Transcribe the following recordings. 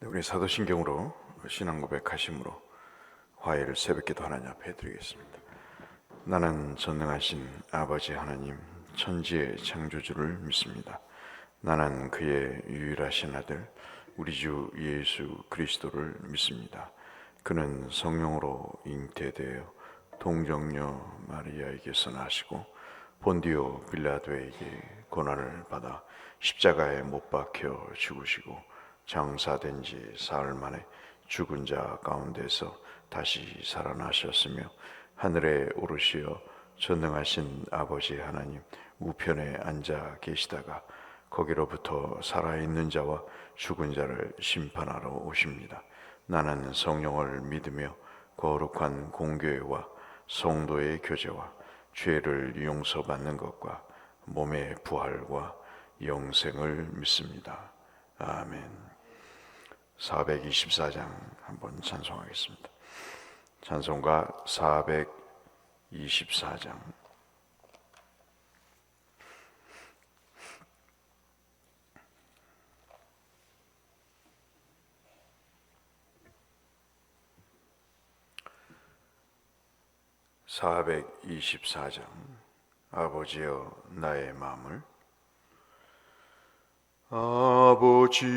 네, 우리 사도신경으로 신앙 고백하심으로 화해를 새벽기도 하나님 앞에 드리겠습니다. 나는 전능하신 아버지 하나님 천지의 창조주를 믿습니다. 나는 그의 유일하신 아들 우리 주 예수 그리스도를 믿습니다. 그는 성령으로 잉태되어 동정녀 마리아에게서 나시고 본디오 빌라도에게 고난을 받아 십자가에 못 박혀 죽으시고 장사된 지 사흘 만에 죽은 자 가운데서 다시 살아나셨으며 하늘에 오르시어 전능하신 아버지 하나님 우편에 앉아 계시다가 거기로부터 살아있는 자와 죽은 자를 심판하러 오십니다. 나는 성령을 믿으며 거룩한 공교회와 성도의 교제와 죄를 용서받는 것과 몸의 부활과 영생을 믿습니다. 아멘. 424장 한번 찬송하겠습니다. 찬송가 424장. 아버지여 나의 마음을 아버지여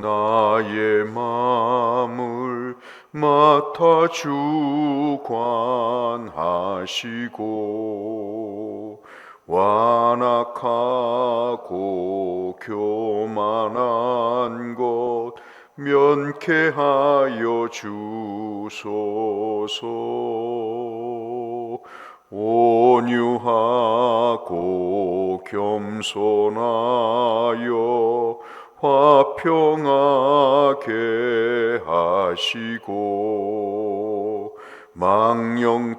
나의 마음을 맡아 주관하시고 완악하고 교만한 것 면케하여 주소서. 온유하고 겸손하여 화평하게 하시고 망령되고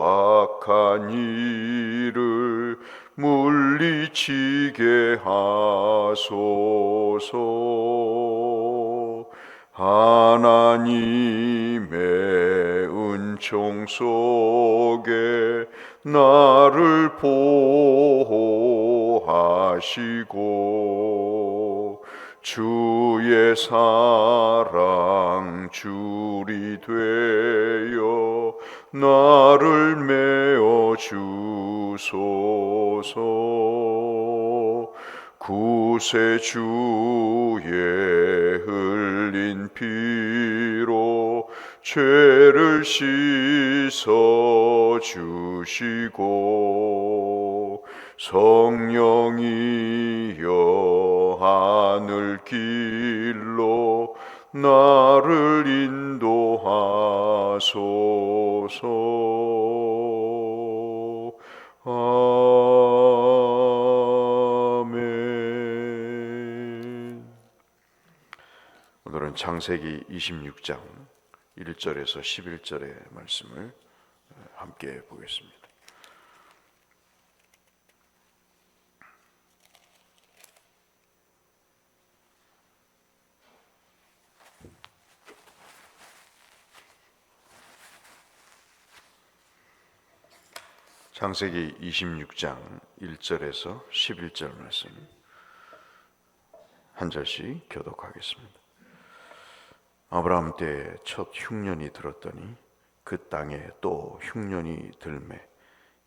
악한 일을 물리치게 하소서. 하나님의 은총 속에 나를 보호하시고 주의 사랑 줄이 되어 나를 메어 주소서. 구세주의 흘린 피로 죄를 씻어 주시고 성령이여 하늘 길로 나를 인도하소서. 아멘. 오늘은 창세기 26장 1절에서 11절의 말씀을 함께 보겠습니다. 창세기 26장 1절에서 11절 말씀 한 절씩 교독하겠습니다. 아브라함 때 첫 흉년이 들었더니 그 땅에 또 흉년이 들매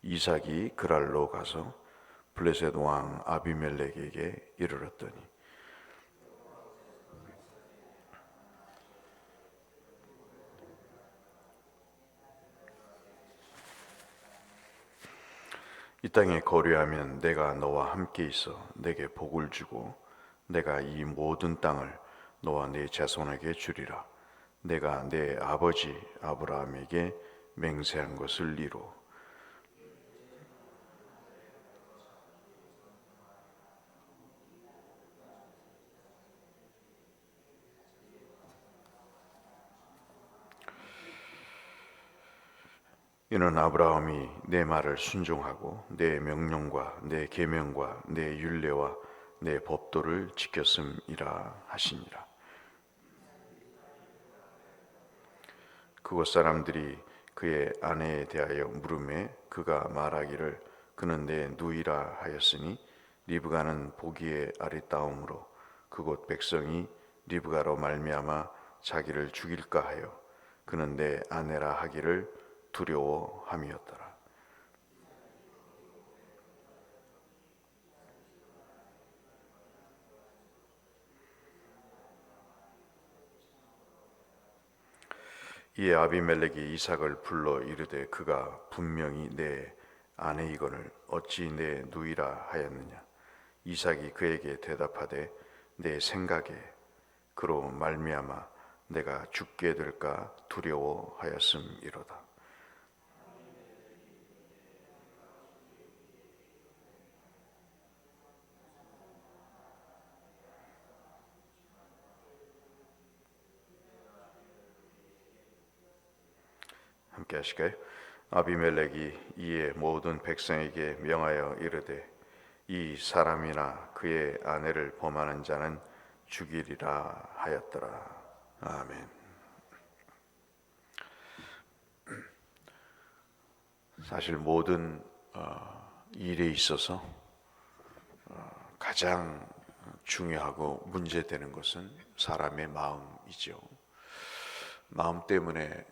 이삭이 그랄로 가서 블레셋 왕 아비멜렉에게 이르렀더니 이 땅에 거류하면 내가 너와 함께 있어 내게 복을 주고 내가 이 모든 땅을 너와 네 자손에게 주리라. 내가 내 아버지 아브라함에게 맹세한 것을 이루. 이는 아브라함이 내 말을 순종하고 내 명령과 내 계명과 내 율례와 내 법도를 지켰음이라 하시니라. 그곳 사람들이 그의 아내에 대하여 물음에 그가 말하기를 그는 내 누이라 하였으니 리브가는 보기에 아리따움으로 그곳 백성이 리브가로 말미암아 자기를 죽일까 하여 그는 내 아내라 하기를 두려워함이었더라. 이에 아비멜렉이 이삭을 불러 이르되 그가 분명히 내 아내이거늘 어찌 내 누이라 하였느냐. 이삭이 그에게 대답하되 내 생각에 그로 말미암아 내가 죽게 될까 두려워하였음이로다. 함께 하실까요? 아비멜렉이 이에 모든 백성에게 명하여 이르되 이 사람이나 그의 아내를 범하는 자는 죽이리라 하였더라. 아멘. 사실 모든 일에 있어서 가장 중요하고 문제되는 것은 사람의 마음이죠. 마음 때문에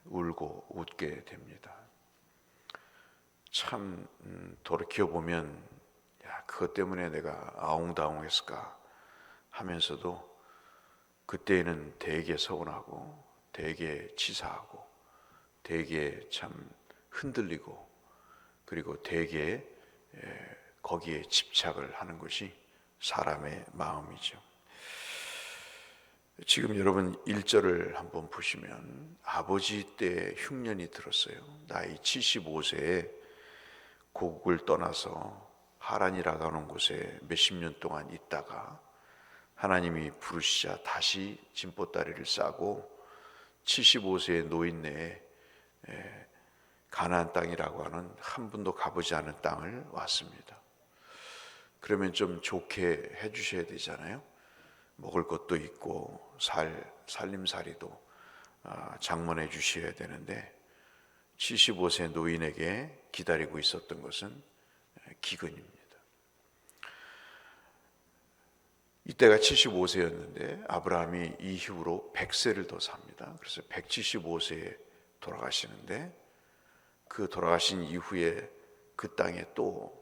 울고 웃게 됩니다. 참 돌이켜보면 야, 그것 때문에 내가 아웅다웅했을까 하면서도 그때에는 되게 서운하고 되게 치사하고 되게 참 흔들리고 그리고 되게 거기에 집착을 하는 것이 사람의 마음이죠. 지금 여러분 1절을 한번 보시면 아버지 때 흉년이 들었어요. 나이 75세에 고국을 떠나서 하란이라고 하는 곳에 몇십 년 동안 있다가 하나님이 부르시자 다시 진보다리를 싸고 75세의 노인네에 가나안 땅이라고 하는 한 번도 가보지 않은 땅을 왔습니다. 그러면 좀 좋게 해주셔야 되잖아요. 먹을 것도 있고 살림살이도 장만해 주셔야 되는데 75세 노인에게 기다리고 있었던 것은 기근입니다. 이때가 75세였는데 아브라함이 이후로 100세를 더 삽니다. 그래서 175세에 돌아가시는데 그 돌아가신 이후에 그 땅에 또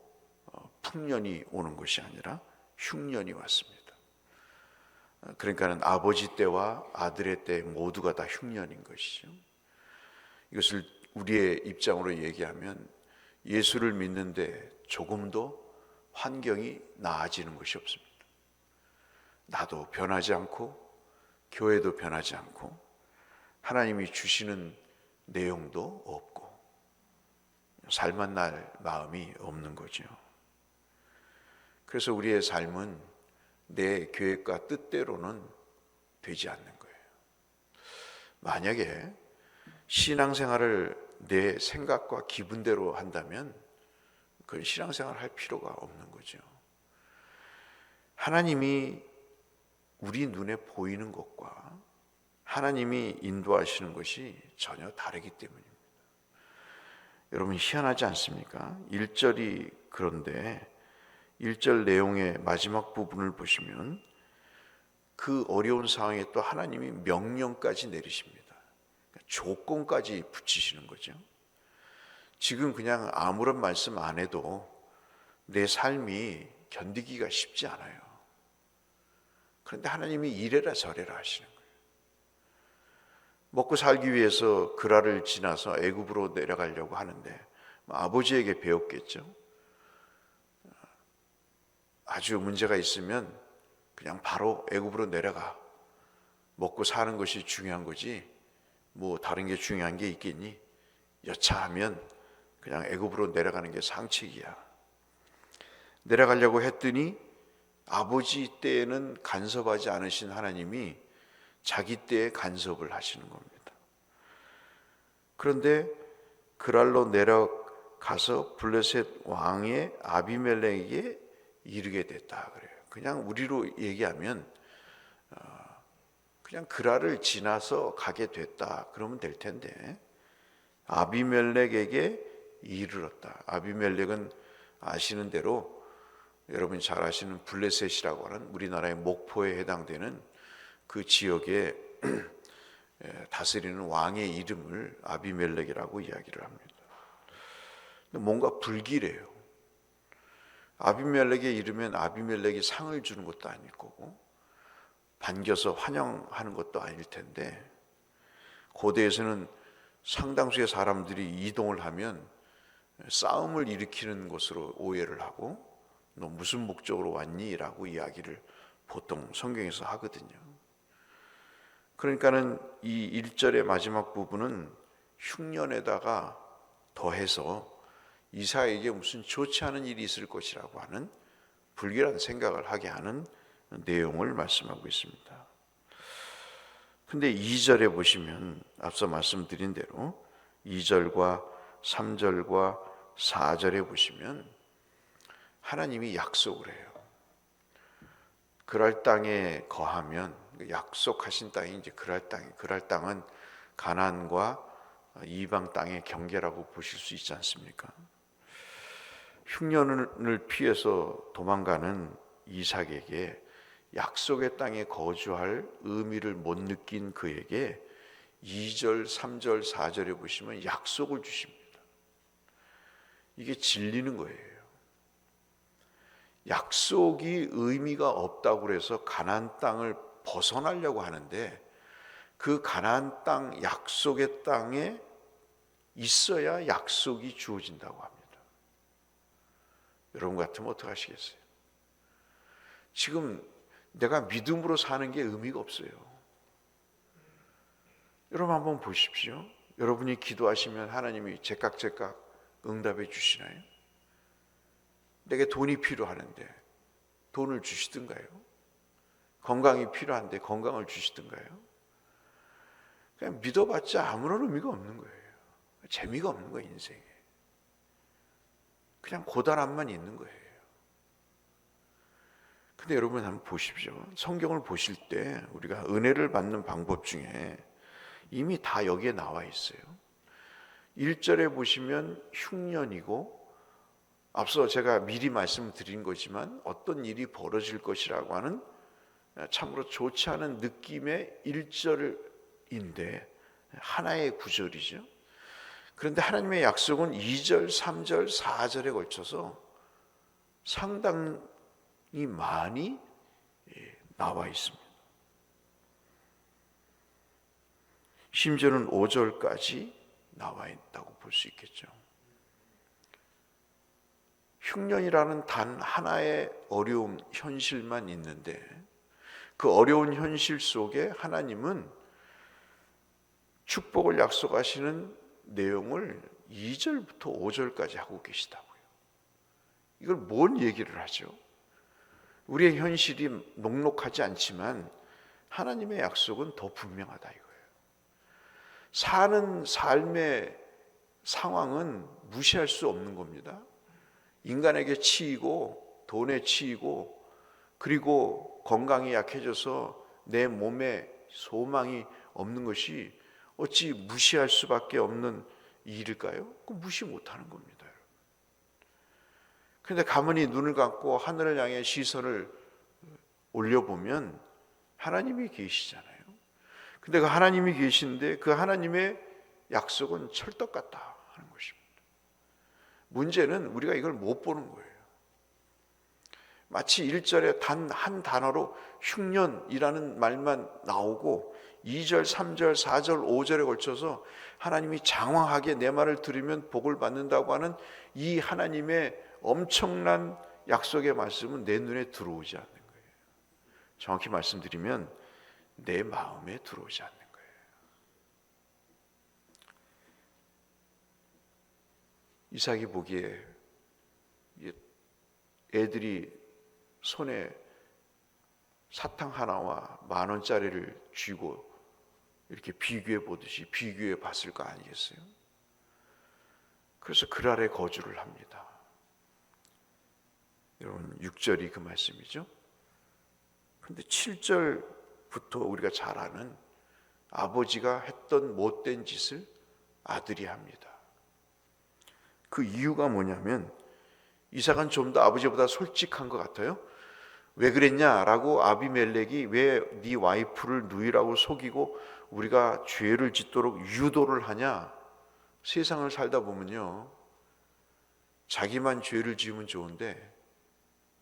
풍년이 오는 것이 아니라 흉년이 왔습니다. 그러니까는 아버지 때와 아들의 때 모두가 다 흉년인 것이죠. 이것을 우리의 입장으로 얘기하면 예수를 믿는데 조금도 환경이 나아지는 것이 없습니다. 나도 변하지 않고 교회도 변하지 않고 하나님이 주시는 내용도 없고 살만날 마음이 없는 거죠. 그래서 우리의 삶은 내 계획과 뜻대로는 되지 않는 거예요. 만약에 신앙생활을 내 생각과 기분대로 한다면 그건 신앙생활을 할 필요가 없는 거죠. 하나님이 우리 눈에 보이는 것과 하나님이 인도하시는 것이 전혀 다르기 때문입니다. 여러분 희한하지 않습니까? 1절이 그런데 1절 내용의 마지막 부분을 보시면 그 어려운 상황에 또 하나님이 명령까지 내리십니다. 조건까지 붙이시는 거죠. 지금 그냥 아무런 말씀 안 해도 내 삶이 견디기가 쉽지 않아요. 그런데 하나님이 이래라 저래라 하시는 거예요. 먹고 살기 위해서 그라를 지나서 애굽으로 내려가려고 하는데 아버지에게 배웠겠죠. 아주 문제가 있으면 그냥 바로 애굽으로 내려가. 먹고 사는 것이 중요한 거지 뭐 다른 게 중요한 게 있겠니? 여차하면 그냥 애굽으로 내려가는 게 상책이야. 내려가려고 했더니 아버지 때에는 간섭하지 않으신 하나님이 자기 때에 간섭을 하시는 겁니다. 그런데 그랄로 내려가서 블레셋 왕의 아비멜렉에게 이르게 됐다 그래요. 그냥 우리로 얘기하면 그냥 그랄을 지나서 가게 됐다 그러면 될 텐데 아비멜렉에게 이르렀다. 아비멜렉은 아시는 대로 여러분이 잘 아시는 블레셋이라고 하는 우리나라의 목포에 해당되는 그 지역에 다스리는 왕의 이름을 아비멜렉이라고 이야기를 합니다. 뭔가 불길해요. 아비멜렉의 이름엔 아비멜렉이 상을 주는 것도 아닐 거고 반겨서 환영하는 것도 아닐 텐데, 고대에서는 상당수의 사람들이 이동을 하면 싸움을 일으키는 것으로 오해를 하고 너 무슨 목적으로 왔니? 라고 이야기를 보통 성경에서 하거든요. 그러니까는 이 1절의 마지막 부분은 흉년에다가 더해서 이삭에게 무슨 좋지 않은 일이 있을 것이라고 하는 불길한 생각을 하게 하는 내용을 말씀하고 있습니다. 근데 2절에 보시면 앞서 말씀드린 대로 2절과 3절과 4절에 보시면 하나님이 약속을 해요. 그랄 땅에 거하면, 약속하신 땅이 이제 그랄 땅은 가나안과 이방 땅의 경계라고 보실 수 있지 않습니까? 흉년을 피해서 도망가는 이삭에게 약속의 땅에 거주할 의미를 못 느낀 그에게 2절, 3절, 4절에 보시면 약속을 주십니다. 이게 진리는 거예요. 약속이 의미가 없다고 해서 가나안 땅을 벗어나려고 하는데, 그 가나안 땅, 약속의 땅에 있어야 약속이 주어진다고 합니다. 여러분 같으면 어떻게 하시겠어요? 지금 내가 믿음으로 사는 게 의미가 없어요. 여러분 한번 보십시오. 여러분이 기도하시면 하나님이 제깍 응답해 주시나요? 내게 돈이 필요하는데 돈을 주시든가요? 건강이 필요한데 건강을 주시든가요? 그냥 믿어봤자 아무런 의미가 없는 거예요. 재미가 없는 거예요, 인생에. 그냥 고단함만 있는 거예요. 근데 여러분 한번 보십시오. 성경을 보실 때 우리가 은혜를 받는 방법 중에 이미 다 여기에 나와 있어요. 1절에 보시면 흉년이고, 앞서 제가 미리 말씀드린 거지만 어떤 일이 벌어질 것이라고 하는 참으로 좋지 않은 느낌의 1절인데 하나의 구절이죠. 그런데 하나님의 약속은 2절, 3절, 4절에 걸쳐서 상당히 많이 나와 있습니다. 심지어는 5절까지 나와 있다고 볼 수 있겠죠. 흉년이라는 단 하나의 어려움, 현실만 있는데 그 어려운 현실 속에 하나님은 축복을 약속하시는 내용을 2절부터 5절까지 하고 계시다고요. 이걸 뭔 얘기를 하죠? 우리의 현실이 녹록하지 않지만 하나님의 약속은 더 분명하다 이거예요. 사는 삶의 상황은 무시할 수 없는 겁니다. 인간에게 치이고 돈에 치이고 그리고 건강이 약해져서 내 몸에 소망이 없는 것이 어찌 무시할 수밖에 없는 일일까요? 그 무시 못하는 겁니다. 그런데 가만히 눈을 감고 하늘을 향해 시선을 올려보면 하나님이 계시잖아요. 근데 그 하나님이 계신데 그 하나님의 약속은 철떡 같다 하는 것입니다. 문제는 우리가 이걸 못 보는 거예요. 마치 1절에 단 한 단어로 흉년이라는 말만 나오고 2절, 3절, 4절, 5절에 걸쳐서 하나님이 장황하게 내 말을 들으면 복을 받는다고 하는 이 하나님의 엄청난 약속의 말씀은 내 눈에 들어오지 않는 거예요. 정확히 말씀드리면 내 마음에 들어오지 않는 거예요. 이삭이 보기에 애들이 손에 사탕 하나와 10,000원짜리를 쥐고 이렇게 비교해 보듯이 비교해 봤을 거 아니겠어요? 그래서 그 아래 거주를 합니다. 여러분 6절이 그 말씀이죠. 그런데 7절부터 우리가 잘 아는 아버지가 했던 못된 짓을 아들이 합니다. 그 이유가 뭐냐면 이삭은 좀 더 아버지보다 솔직한 것 같아요. 왜 그랬냐라고 아비멜렉이 왜 네 와이프를 누이라고 속이고 우리가 죄를 짓도록 유도를 하냐. 세상을 살다 보면요, 자기만 죄를 지으면 좋은데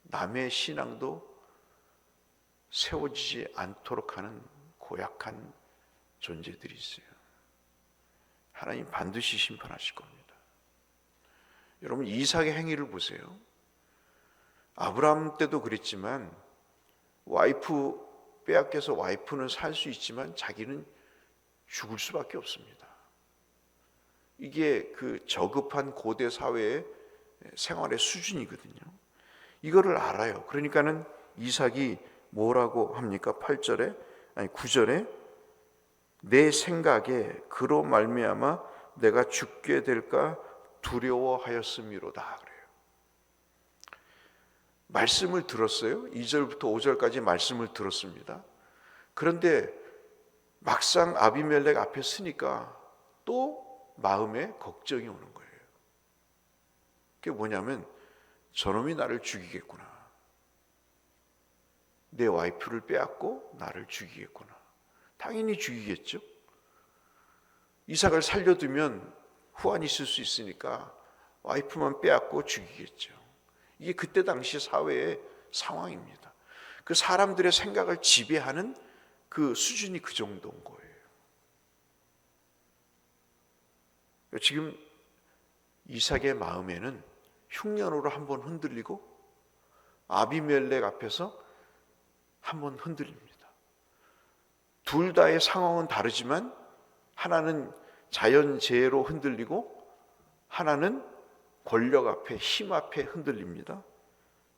남의 신앙도 세워지지 않도록 하는 고약한 존재들이 있어요. 하나님 반드시 심판하실 겁니다. 여러분, 이삭의 행위를 보세요. 아브라함 때도 그랬지만 와이프 빼앗겨서 와이프는 살 수 있지만 자기는 죽을 수밖에 없습니다. 이게 그 저급한 고대 사회의 생활의 수준이거든요. 이거를 알아요. 그러니까는 이삭이 뭐라고 합니까? 9절에 내 생각에 그로 말미암아 내가 죽게 될까 두려워하였음이로다 그래요. 말씀을 들었어요. 2절부터 5절까지 말씀을 들었습니다. 그런데 막상 아비멜렉 앞에 서니까 또 마음에 걱정이 오는 거예요. 그게 뭐냐면 저놈이 나를 죽이겠구나. 내 와이프를 빼앗고 나를 죽이겠구나. 당연히 죽이겠죠. 이삭을 살려두면 후환이 있을 수 있으니까 와이프만 빼앗고 죽이겠죠. 이게 그때 당시 사회의 상황입니다. 그 사람들의 생각을 지배하는 그 수준이 그 정도인 거예요. 지금 이삭의 마음에는 흉년으로 한번 흔들리고 아비멜렉 앞에서 한번 흔들립니다. 둘 다의 상황은 다르지만 하나는 자연재해로 흔들리고 하나는 권력 앞에, 힘 앞에 흔들립니다.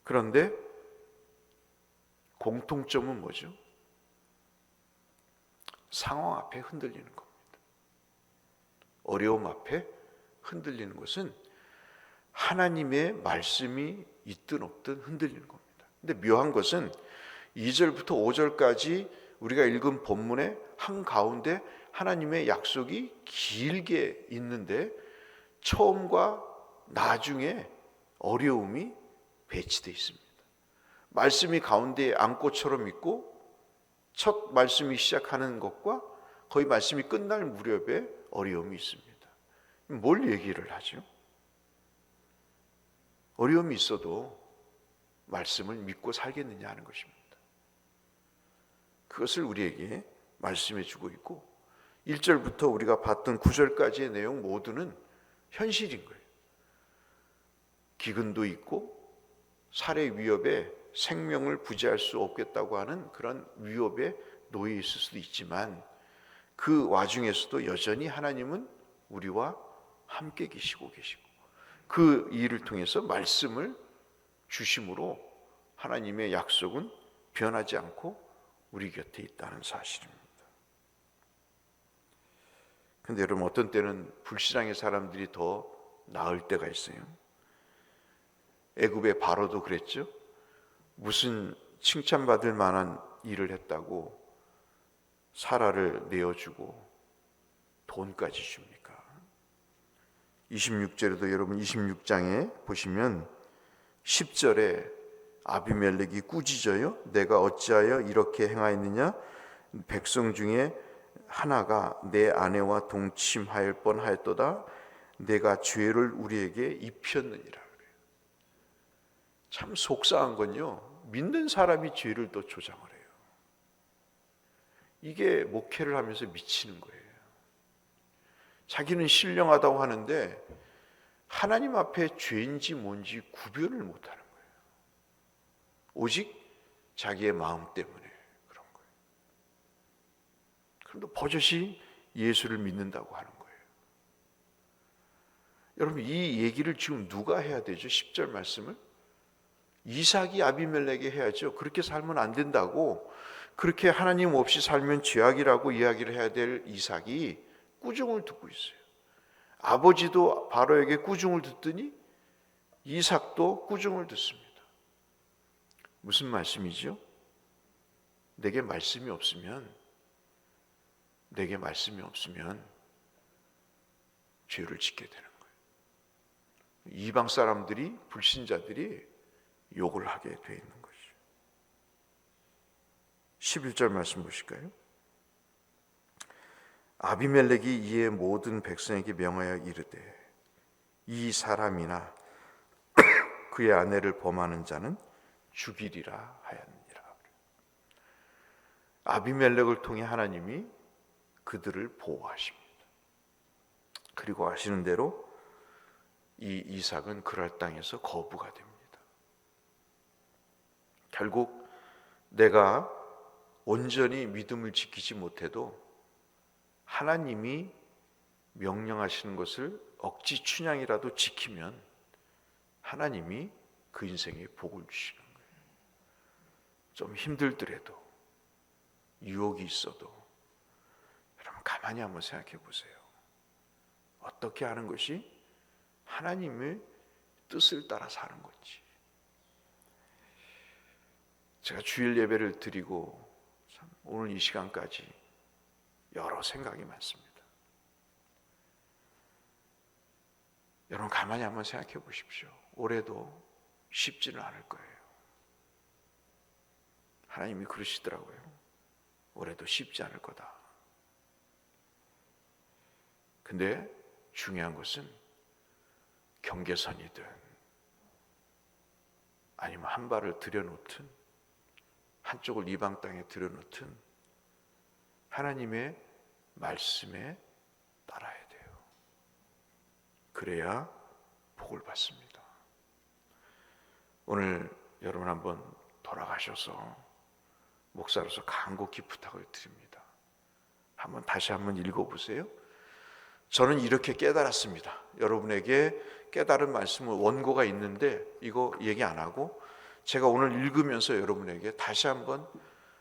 그런데 공통점은 뭐죠? 상황 앞에 흔들리는 겁니다. 어려움 앞에 흔들리는 것은 하나님의 말씀이 있든 없든 흔들리는 겁니다. 근데 묘한 것은 2절부터 5절까지 우리가 읽은 본문의 한가운데 하나님의 약속이 길게 있는데 처음과 나중에 어려움이 배치되어 있습니다. 말씀이 가운데에 안고처럼 있고 첫 말씀이 시작하는 것과 거의 말씀이 끝날 무렵에 어려움이 있습니다. 뭘 얘기를 하죠? 어려움이 있어도 말씀을 믿고 살겠느냐 하는 것입니다. 그것을 우리에게 말씀해 주고 있고 1절부터 우리가 봤던 9절까지의 내용 모두는 현실인 거예요. 기근도 있고 살해 위협에 생명을 부지할 수 없겠다고 하는 그런 위협에 놓여 있을 수도 있지만 그 와중에서도 여전히 하나님은 우리와 함께 계시고 그 일을 통해서 말씀을 주심으로 하나님의 약속은 변하지 않고 우리 곁에 있다는 사실입니다. 그런데 여러분, 어떤 때는 불신앙의 사람들이 더 나을 때가 있어요. 애굽의 바로도 그랬죠. 무슨 칭찬받을 만한 일을 했다고 사라를 내어주고 돈까지 줍니까? 26절에도 여러분 26장에 보시면 10절에 아비멜렉이 꾸짖어요. 내가 어찌하여 이렇게 행하였느냐? 백성 중에 하나가 내 아내와 동침하였을 뻔하였도다. 내가 죄를 우리에게 입혔느니라. 참 속상한 건요, 믿는 사람이 죄를 또 조장을 해요. 이게 목회를 하면서 미치는 거예요. 자기는 신령하다고 하는데 하나님 앞에 죄인지 뭔지 구별을 못하는 거예요. 오직 자기의 마음 때문에 그런 거예요. 그런데 버젓이 예수를 믿는다고 하는 거예요. 여러분, 이 얘기를 지금 누가 해야 되죠? 10절 말씀을 이삭이 아비멜렉에 해야죠. 그렇게 살면 안 된다고, 그렇게 하나님 없이 살면 죄악이라고 이야기를 해야 될 이삭이 꾸중을 듣고 있어요. 아버지도 바로에게 꾸중을 듣더니 이삭도 꾸중을 듣습니다. 무슨 말씀이죠? 내게 말씀이 없으면 죄를 짓게 되는 거예요. 이방 사람들이, 불신자들이 욕을 하게 돼 있는 거죠. 11절 말씀 보실까요? 아비멜렉이 이에 모든 백성에게 명하여 이르되 이 사람이나 그의 아내를 범하는 자는 죽이리라 하였느니라. 아비멜렉을 통해 하나님이 그들을 보호하십니다. 그리고 아시는 대로 이 이삭은 그랄 땅에서 거부가 됩니다. 결국 내가 온전히 믿음을 지키지 못해도 하나님이 명령하시는 것을 억지 춘향이라도 지키면 하나님이 그 인생에 복을 주시는 거예요. 좀 힘들더라도, 유혹이 있어도 여러분 가만히 한번 생각해 보세요. 어떻게 하는 것이 하나님의 뜻을 따라 사는 건지. 제가 주일 예배를 드리고 참 오늘 이 시간까지 여러 생각이 많습니다. 여러분 가만히 한번 생각해 보십시오. 올해도 쉽지는 않을 거예요. 하나님이 그러시더라고요. 올해도 쉽지 않을 거다. 근데 중요한 것은 경계선이든 아니면 한 발을 들여놓든 한쪽을 이방 땅에 들여놓든 하나님의 말씀에 따라야 돼요. 그래야 복을 받습니다. 오늘 여러분 한번 돌아가셔서 목사로서 간곡히 부탁을 드립니다. 다시 한번 읽어보세요. 저는 이렇게 깨달았습니다. 여러분에게 깨달은 말씀은 원고가 있는데 이거 얘기 안 하고 제가 오늘 읽으면서 여러분에게 다시 한번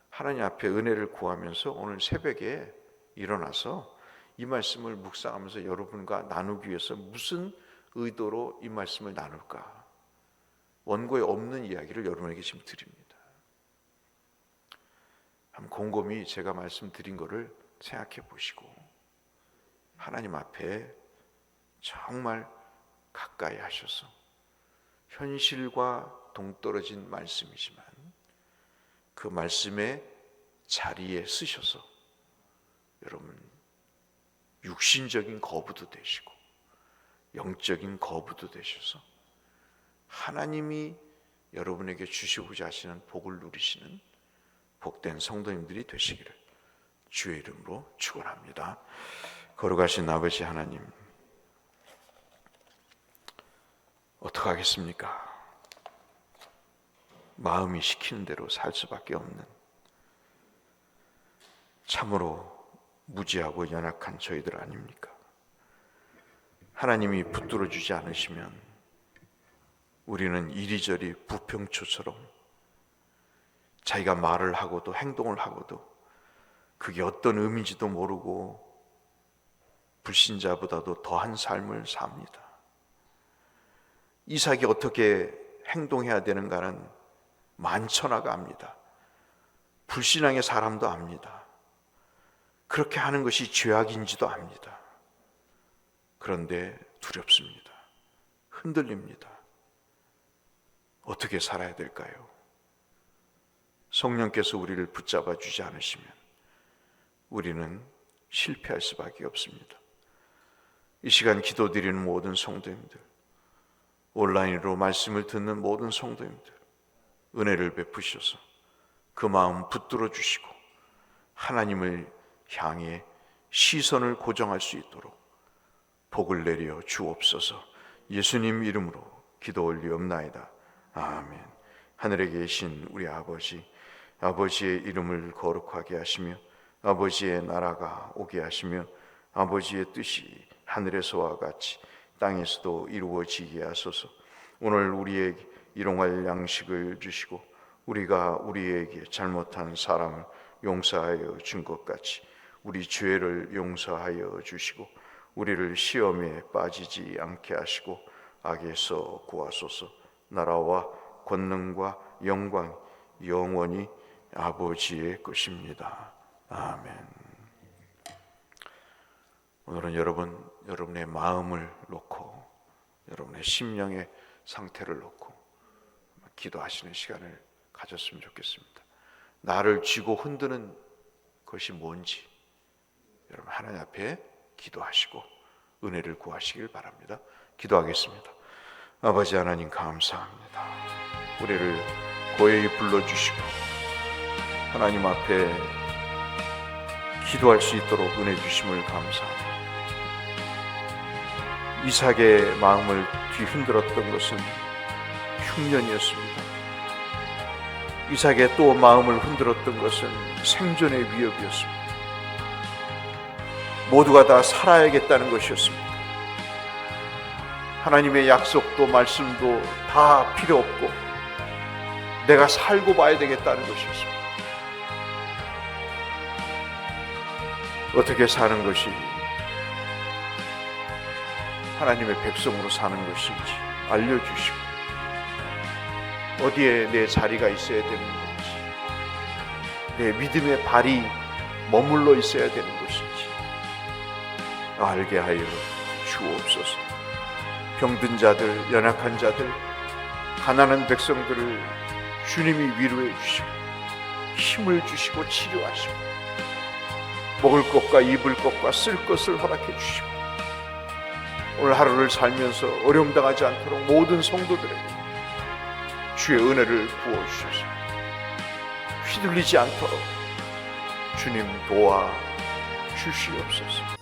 하나님 앞에 은혜를 구하면서 오늘 새벽에 일어나서 이 말씀을 묵상하면서 여러분과 나누기 위해서 무슨 의도로 이 말씀을 나눌까? 원고에 없는 이야기를 여러분에게 지금 드립니다. 한번 곰곰이 제가 말씀드린 거를 생각해 보시고 하나님 앞에 정말 가까이 하셔서 현실과 동떨어진 말씀이지만 그 말씀의 자리에 쓰셔서 여러분 육신적인 거부도 되시고 영적인 거부도 되셔서 하나님이 여러분에게 주시고자 하시는 복을 누리시는 복된 성도님들이 되시기를 주의 이름으로 축원합니다. 거룩하신 아버지 하나님, 어떡하겠습니까? 마음이 시키는 대로 살 수밖에 없는 참으로 무지하고 연약한 저희들 아닙니까? 하나님이 붙들어 주지 않으시면 우리는 이리저리 부평초처럼 자기가 말을 하고도 행동을 하고도 그게 어떤 의미인지도 모르고 불신자보다도 더한 삶을 삽니다. 이삭이 어떻게 행동해야 되는가는 만천하가 압니다. 불신앙의 사람도 압니다. 그렇게 하는 것이 죄악인지도 압니다. 그런데 두렵습니다. 흔들립니다. 어떻게 살아야 될까요? 성령께서 우리를 붙잡아 주지 않으시면 우리는 실패할 수밖에 없습니다. 이 시간 기도드리는 모든 성도님들, 온라인으로 말씀을 듣는 모든 성도님들, 은혜를 베푸셔서 그 마음 붙들어 주시고 하나님을 향해 시선을 고정할 수 있도록 복을 내려 주옵소서. 예수님 이름으로 기도 올리옵나이다. 아멘. 하늘에 계신 우리 아버지, 아버지의 이름을 거룩하게 하시며 아버지의 나라가 오게 하시며 아버지의 뜻이 하늘에서와 같이 땅에서도 이루어지게 하소서. 오늘 우리에게 일용할 양식을 주시고 우리가 우리에게 잘못한 사람을 용서하여 준 것 같이 우리 죄를 용서하여 주시고 우리를 시험에 빠지지 않게 하시고 악에서 구하소서. 나라와 권능과 영광 영원히 아버지의 것입니다. 아멘. 오늘은 여러분의 마음을 놓고 여러분의 심령의 상태를 놓고 기도하시는 시간을 가졌으면 좋겠습니다. 나를 쥐고 흔드는 것이 뭔지 여러분 하나님 앞에 기도하시고 은혜를 구하시길 바랍니다. 기도하겠습니다. 아버지 하나님 감사합니다. 우리를 고요히 불러주시고 하나님 앞에 기도할 수 있도록 은혜 주심을 감사합니다. 이삭의 마음을 뒤흔들었던 것은 흉년이었습니다. 이삭의 또 마음을 흔들었던 것은 생존의 위협이었습니다. 모두가 다 살아야겠다는 것이었습니다. 하나님의 약속도 말씀도 다 필요 없고 내가 살고 봐야 되겠다는 것이었습니다. 어떻게 사는 것이 하나님의 백성으로 사는 것인지 알려주시고 어디에 내 자리가 있어야 되는 건지 내 믿음의 발이 머물러 있어야 되는 것인지 알게 하여 주옵소서. 병든 자들, 연약한 자들, 가난한 백성들을 주님이 위로해 주시고 힘을 주시고 치료하시고 먹을 것과 입을 것과 쓸 것을 허락해 주시고 오늘 하루를 살면서 어려움 당하지 않도록 모든 성도들에게 주의 은혜를 부어주셔서 휘둘리지 않도록 주님 도와 주시옵소서.